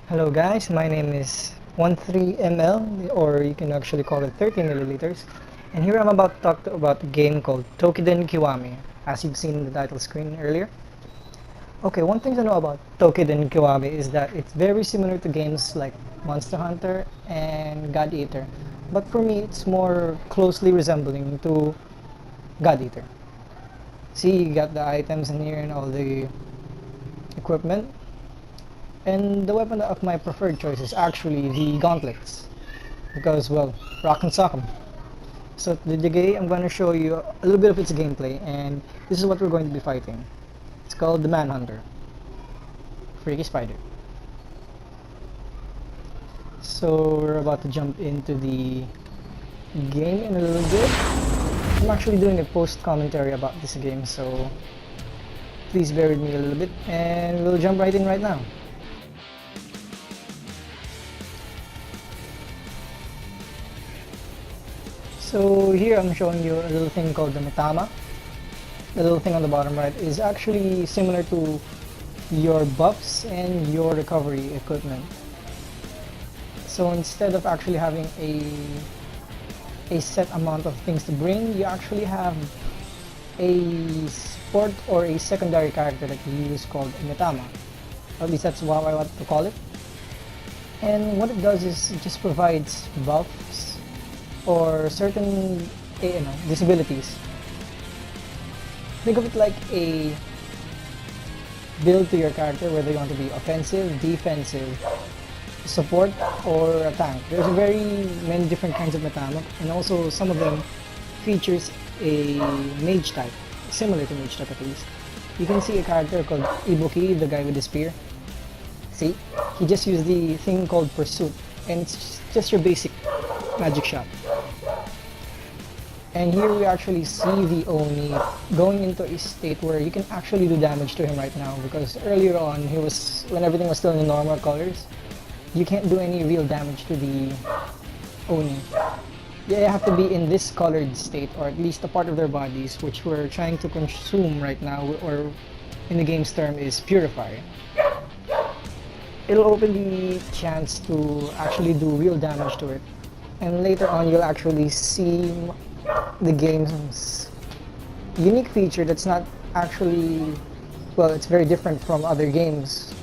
Hello guys, my name is 13ml, or you can actually call it 30 milliliters, and here I'm about to talk about a game called Toukiden Kiwami, as you've seen in the title screen earlier. Okay, one thing to know about Toukiden Kiwami is that it's very similar to games like Monster Hunter and God Eater, but for me it's more closely resembling to God Eater. See, you got the items in here and all the equipment. And the weapon of my preferred choice is actually the gauntlets, because, well, rock and sock 'em. So today I'm going to show you a little bit of its gameplay, and this is what we're going to be fighting. It's called the Manhunter, Freaky Spider. So we're about to jump into the game in a little bit. I'm actually doing a post commentary about this game, so please bear with me a little bit, and we'll jump right in right now. So here I'm showing you a little thing called the Mitama. The little thing on the bottom right is actually similar to your buffs and your recovery equipment. So instead of actually having a set amount of things to bring, you actually have a support or a secondary character that you use called a Mitama. At least that's what I want to call it. And what it does is it just provides buffs or certain disabilities. Think of it like a build to your character, whether you want to be offensive, defensive, support, or a tank. There's very many different kinds of Matama, and also some of them features a mage type, similar to mage type at least. You can see a character called Ibuki, the guy with the spear. See? He just used the thing called Pursuit, and it's just your basic magic shot. And here we actually see the Oni going into a state where you can actually do damage to him right now, because earlier on, when everything was still in the normal colors, you can't do any real damage to the Oni. You have to be in this colored state, or at least a part of their bodies, which we're trying to consume right now, or in the game's term is purify. It'll open the chance to actually do real damage to it. And later on, you'll actually see the game's unique feature that's not actually, well, it's very different from other games,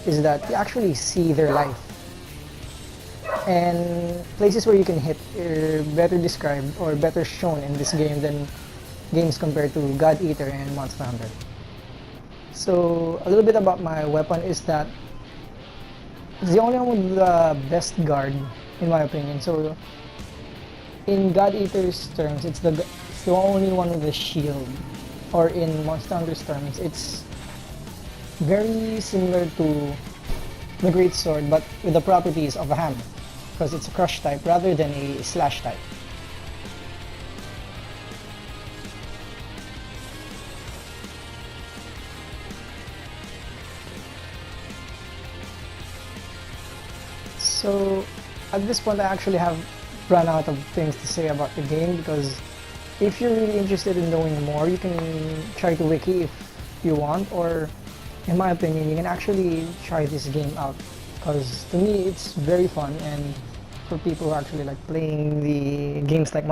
is that you actually see their life. And places where you can hit are better described or better shown in this game than games compared to God Eater and Monster Hunter. So a little bit about my weapon is that it's the only one with the best guard, in my opinion. So in God Eater's terms, it's the only one with the shield, or in Monster Hunter's terms, it's very similar to the Great Sword, but with the properties of a hammer, because it's a crush type rather than a slash type. So at this point I actually have run out of things to say about the game, because if you're really interested in knowing more, you can try to wiki if you want, or in my opinion, you can actually try this game out, because to me it's very fun, and for people who actually like playing the games like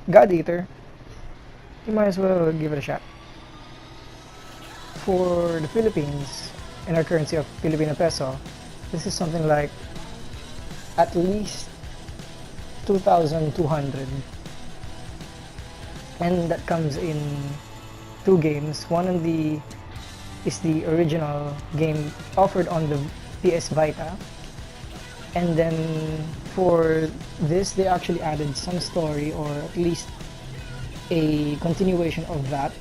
God Eater, you might as well give it a shot. For the Philippines, in our currency of Filipino peso, this is something like at least 2,200, and that comes in two games. One is the original game offered on the PS Vita, and then for this they actually added some story, or at least a continuation of that,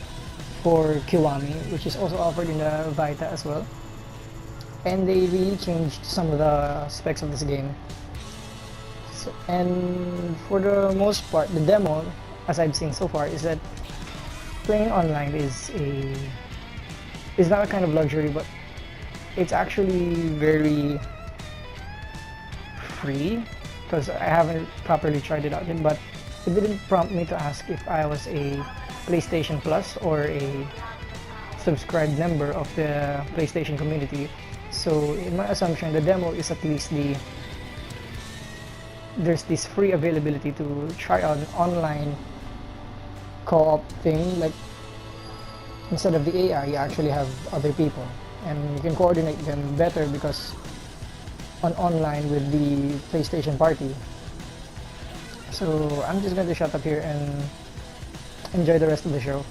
for Kiwami, which is also offered in the Vita as well. And they really changed some of the specs of this game. So, and for the most part, the demo, as I've seen so far, is that playing online is not a kind of luxury, but it's actually very free, because I haven't properly tried it out yet, but it didn't prompt me to ask if I was a PlayStation Plus or a subscribed member of the PlayStation community. So in my assumption, the demo is at least there's this free availability to try out an online co-op thing, like instead of the AI you actually have other people and you can coordinate them better because on online with the PlayStation party. So I'm just going to shut up here and enjoy the rest of the show.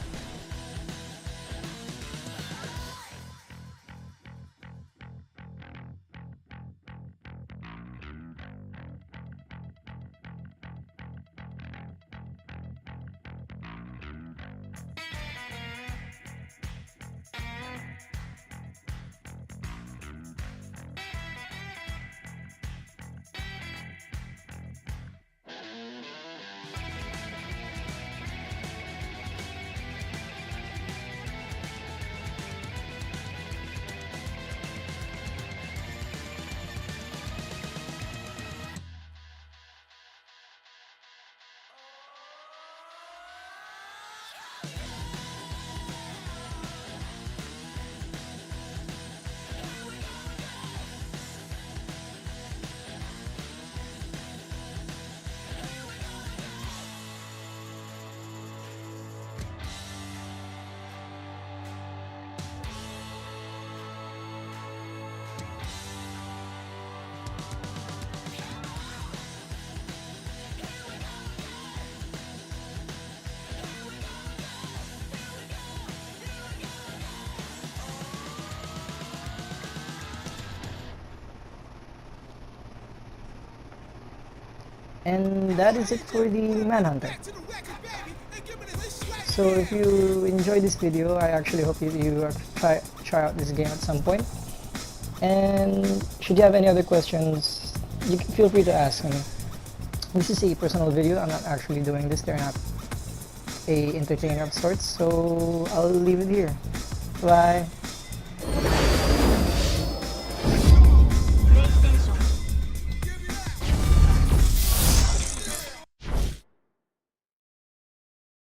And that is it for the Manhunter. So if you enjoyed this video, I actually hope you try out this game at some point. And should you have any other questions, you can feel free to ask me. This is a personal video, I'm not actually doing this, they're not a entertainer of sorts, so I'll leave it here. Bye.